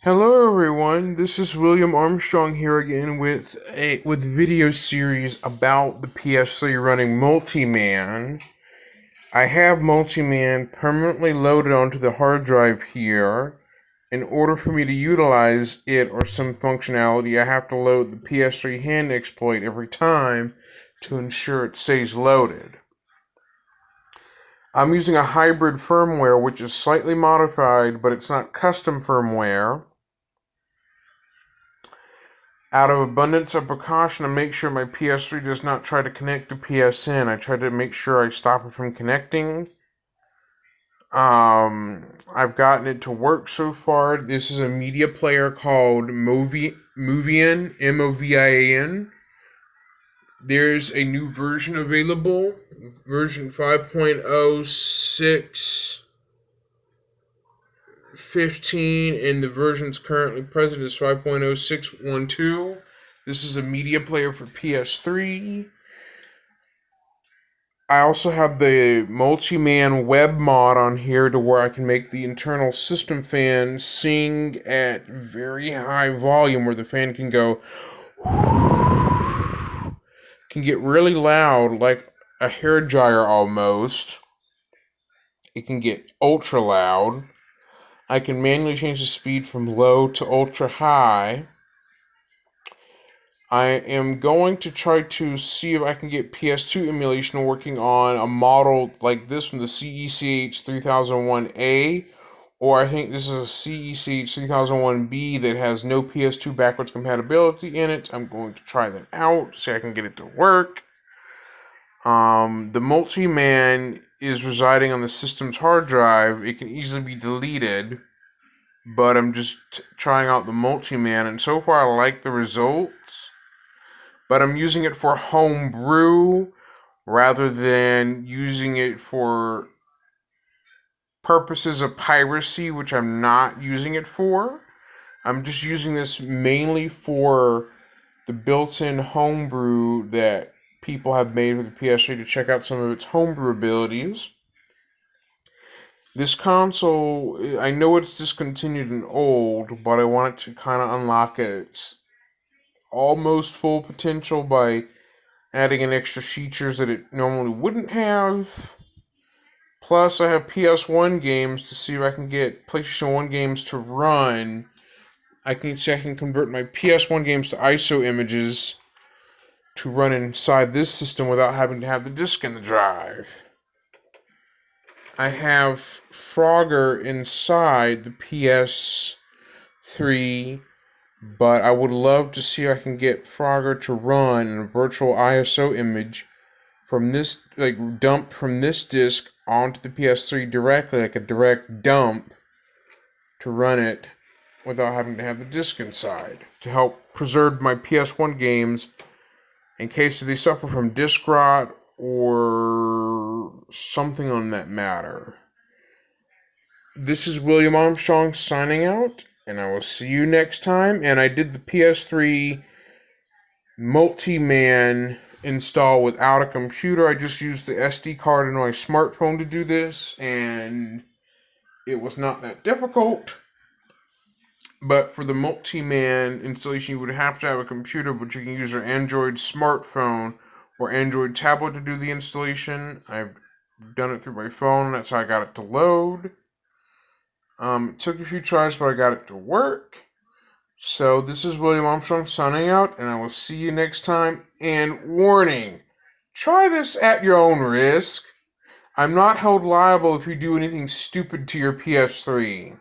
Hello everyone, this is William Armstrong here again with a video series about the PS3 running Multiman. I have Multiman permanently loaded onto the hard drive here. In order for me to utilize it or some functionality, I have to load the PS3 hand exploit every time to ensure it stays loaded. I'm using a hybrid firmware which is slightly modified, but it's not custom firmware. Out of abundance of precaution to make sure my PS3 does not try to connect to PSN, I try to make sure I stop it from connecting. I've gotten it to work so far. This is a media player called Movian, Movian. There's a new version available, version 5.06.15, and the versions currently present is 5.06.12. This is a media player for PS3. I also have the Multiman web mod on here to where I can make the internal system fan sing at very high volume where the fan can go can get really loud like a hair dryer almost. It can get ultra loud. I can manually change the speed from low to ultra high. I am going to try to see if I can get PS2 emulation working on a model like this from the CECH 3001A, or I think this is a CECH 3001B that has no PS2 backwards compatibility in it. I'm going to try that out, see if I can get it to work. The Multiman is residing on the system's hard drive. It can easily be deleted, but I'm just trying out the Multiman, and so far I like the results. But I'm using it for homebrew rather than using it for purposes of piracy, which I'm not using it for. I'm just using this mainly for the built-in homebrew that people have made with the PS3 to check out some of its homebrew abilities. This console, I know it's discontinued and old, but I want it to kind of unlock its almost full potential by adding in extra features that it normally wouldn't have. Plus, I have PS1 games to see if I can get PlayStation 1 games to run. I can convert my PS1 games to ISO images to run inside this system without having to have the disc in the drive. I have Frogger inside the PS3, but I would love to see if I can get Frogger to run in a virtual ISO image from this, like dumped from this disc onto the PS3 directly, like a direct dump, to run it without having to have the disc inside, to help preserve my PS1 games in case they suffer from disc rot or something on that matter. This is William Armstrong signing out, and I will see you next time. And I did the PS3 Multiman install without a computer. I just used the SD card in my smartphone to do this, and it was not that difficult. But for the Multiman installation, you would have to have a computer, but you can use your Android smartphone or Android tablet to do the installation. I've done it through my phone. That's how I got it to load. It took a few tries, but I got it to work. So this is William Armstrong signing out, and I will see you next time. And warning, try this at your own risk. I'm not held liable if you do anything stupid to your PS3.